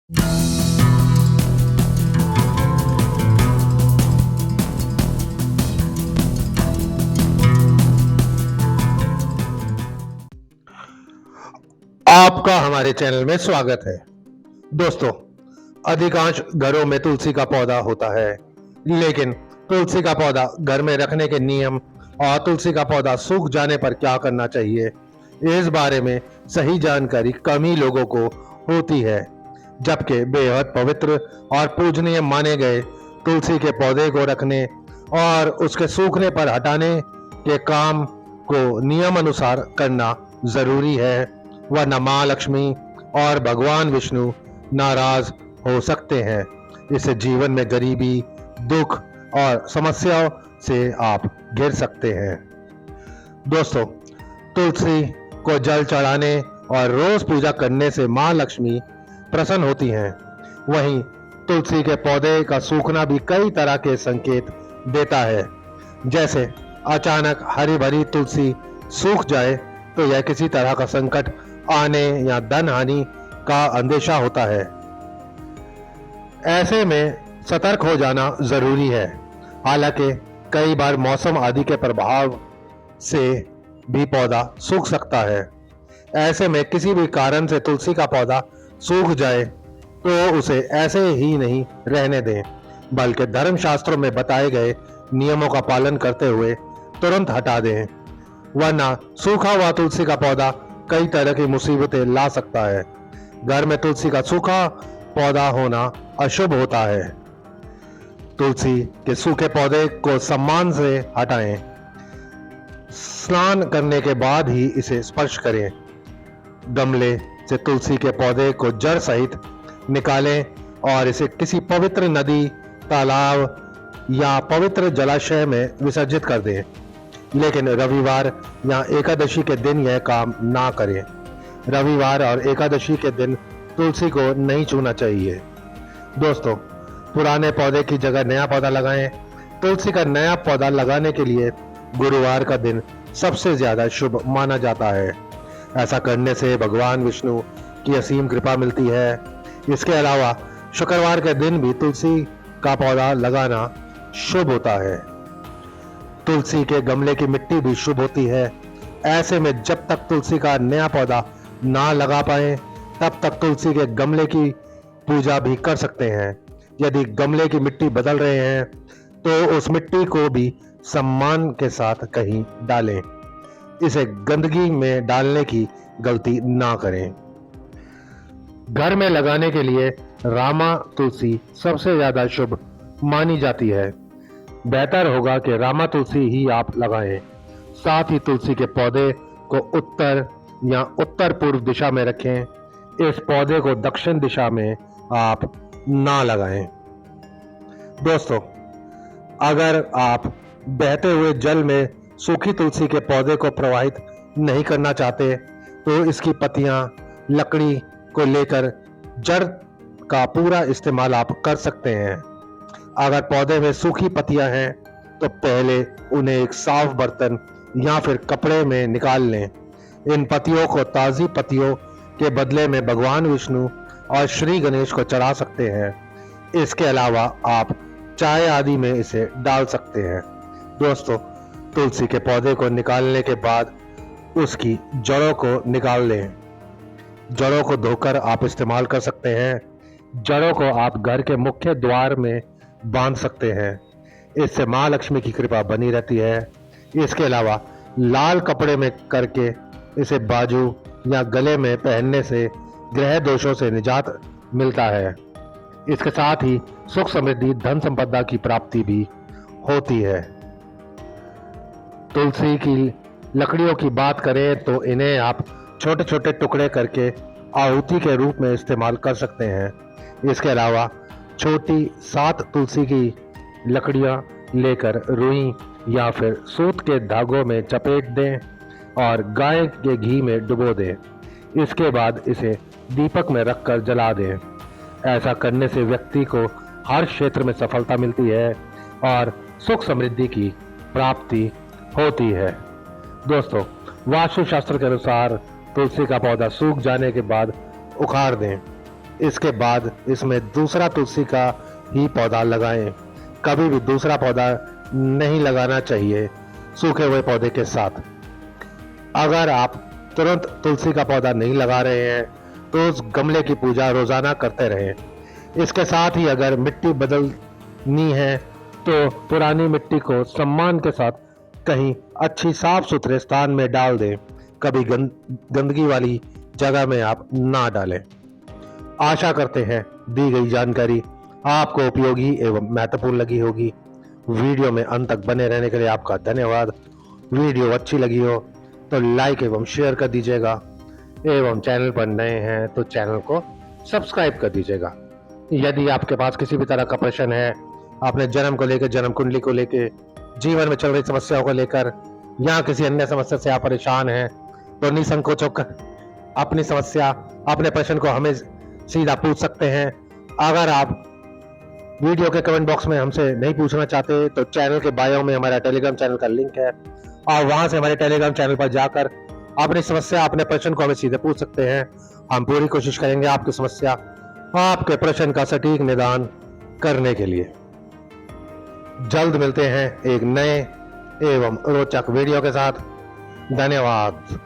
आपका हमारे चैनल में स्वागत है। दोस्तों, अधिकांश घरों में तुलसी का पौधा होता है, लेकिन तुलसी का पौधा घर में रखने के नियम और तुलसी का पौधा सूख जाने पर क्या करना चाहिए, इस बारे में सही जानकारी कम ही लोगों को होती है। जबकि बेहद पवित्र और पूजनीय माने गए तुलसी के पौधे को रखने और उसके सूखने पर हटाने के काम को नियम अनुसार करना जरूरी है, वरना माँ लक्ष्मी और भगवान विष्णु नाराज हो सकते हैं। इससे जीवन में गरीबी, दुख और समस्याओं से आप घिर सकते हैं। दोस्तों, तुलसी को जल चढ़ाने और रोज पूजा करने से माँ लक्ष्मी प्रसन्न होती हैं। वहीं तुलसी के पौधे का सूखना भी कई तरह के संकेत देता है। जैसे अचानक हरी भरी तुलसी सूख जाए तो यह किसी तरह का संकट आने या धन हानि का अंदेशा होता है। ऐसे में सतर्क हो जाना जरूरी है। हालांकि कई बार मौसम आदि के प्रभाव से भी पौधा सूख सकता है। ऐसे में किसी भी कारण से तुलसी का पौधा सूख जाए तो उसे ऐसे ही नहीं रहने दें, बल्कि धर्मशास्त्रों में बताए गए नियमों का पालन करते हुए तुरंत हटा दें, वरना सूखा हुआ तुलसी का पौधा कई तरह की मुसीबतें ला सकता है। घर में तुलसी का सूखा पौधा होना अशुभ होता है। तुलसी के सूखे पौधे को सम्मान से हटाएं। स्नान करने के बाद ही इसे स्पर्श करें। गमले से तुलसी के पौधे को जड़ सहित निकालें और इसे किसी पवित्र नदी, तालाब या पवित्र जलाशय में विसर्जित कर दें। लेकिन रविवार या एकादशी के दिन यह काम ना करें। रविवार और एकादशी के दिन तुलसी को नहीं छूना चाहिए। दोस्तों, पुराने पौधे की जगह नया पौधा लगाएं। तुलसी का नया पौधा लगाने के लिए गुरुवार का दिन सबसे ज्यादा शुभ माना जाता है। ऐसा करने से भगवान विष्णु की असीम कृपा मिलती है। इसके अलावा शुक्रवार के दिन भी तुलसी का पौधा लगाना शुभ होता है। तुलसी के गमले की मिट्टी भी शुभ होती है। ऐसे में जब तक तुलसी का नया पौधा ना लगा पाए, तब तक तुलसी के गमले की पूजा भी कर सकते हैं। यदि गमले की मिट्टी बदल रहे हैं तो उस मिट्टी को भी सम्मान के साथ कहीं डालें। इसे गंदगी में डालने की गलती ना करें। घर में लगाने के लिए रामा तुलसी सबसे ज्यादा शुभ मानी जाती है। बेहतर होगा कि रामा तुलसी ही आप लगाएं। साथ ही तुलसी के पौधे को उत्तर या उत्तर पूर्व दिशा में रखें। इस पौधे को दक्षिण दिशा में आप ना लगाएं। दोस्तों, अगर आप बहते हुए जल में सूखी तुलसी के पौधे को प्रवाहित नहीं करना चाहते तो इसकी पत्तियां, लकड़ी को लेकर जड़ का पूरा इस्तेमाल आप कर सकते हैं। अगर पौधे में सूखी पत्तियां हैं तो पहले उन्हें एक साफ बर्तन या फिर कपड़े में निकाल लें। इन पत्तियों को ताजी पत्तियों के बदले में भगवान विष्णु और श्री गणेश को चढ़ा सकते हैं। इसके अलावा आप चाय आदि में इसे डाल सकते हैं। दोस्तों, तुलसी के पौधे को निकालने के बाद उसकी जड़ों को निकाल लें। जड़ों को धोकर आप इस्तेमाल कर सकते हैं। जड़ों को आप घर के मुख्य द्वार में बांध सकते हैं। इससे माँ लक्ष्मी की कृपा बनी रहती है। इसके अलावा लाल कपड़े में करके इसे बाजू या गले में पहनने से ग्रह दोषों से निजात मिलता है। इसके साथ ही सुख समृद्धि, धन संपदा की प्राप्ति भी होती है। तुलसी की लकड़ियों की बात करें तो इन्हें आप छोटे छोटे टुकड़े करके आहुति के रूप में इस्तेमाल कर सकते हैं। इसके अलावा छोटी 7 तुलसी की लकड़ियां लेकर रुई या फिर सूत के धागों में चपेट दें और गाय के घी में डुबो दें। इसके बाद इसे दीपक में रखकर जला दें। ऐसा करने से व्यक्ति को हर क्षेत्र में सफलता मिलती है और सुख समृद्धि की प्राप्ति होती है। दोस्तों, वास्तु शास्त्र के अनुसार तुलसी का पौधा सूख जाने के बाद उखाड़ दें। इसके बाद इसमें दूसरा तुलसी का ही पौधा लगाएं। कभी भी दूसरा पौधा नहीं लगाना चाहिए सूखे हुए पौधे के साथ। अगर आप तुरंत तुलसी का पौधा नहीं लगा रहे हैं तो उस गमले की पूजा रोजाना करते रहें। इसके साथ ही अगर मिट्टी बदलनी है तो पुरानी मिट्टी को सम्मान के साथ कहीं अच्छी साफ सुथरे स्थान में डाल दें। कभी गंदगी वाली जगह में आप ना डालें। आशा करते हैं दी गई जानकारी आपको उपयोगी एवं महत्वपूर्ण लगी होगी। वीडियो में अंत तक बने रहने के लिए आपका धन्यवाद। वीडियो अच्छी लगी हो तो लाइक एवं शेयर कर दीजिएगा एवं चैनल पर नए हैं तो चैनल को सब्सक्राइब कर दीजिएगा। यदि आपके पास किसी भी तरह का प्रश्न है, अपने जन्म को लेकर, जन्म कुंडली को लेकर, जीवन में चल रही समस्याओं को लेकर या किसी अन्य समस्या से आप परेशान हैं तो निसंकोच होकर अपनी समस्या, अपने प्रश्न को हमें सीधा पूछ सकते हैं। अगर आप वीडियो के कमेंट बॉक्स में हमसे नहीं पूछना चाहते तो चैनल के बायो में हमारा टेलीग्राम चैनल का लिंक है और वहां से हमारे टेलीग्राम चैनल पर जाकर अपनी समस्या, अपने प्रश्न को हमें सीधे पूछ सकते हैं। हम पूरी कोशिश करेंगे आपकी समस्या, आपके प्रश्न का सटीक निदान करने के लिए। जल्द मिलते हैं एक नए एवं रोचक वीडियो के साथ। धन्यवाद।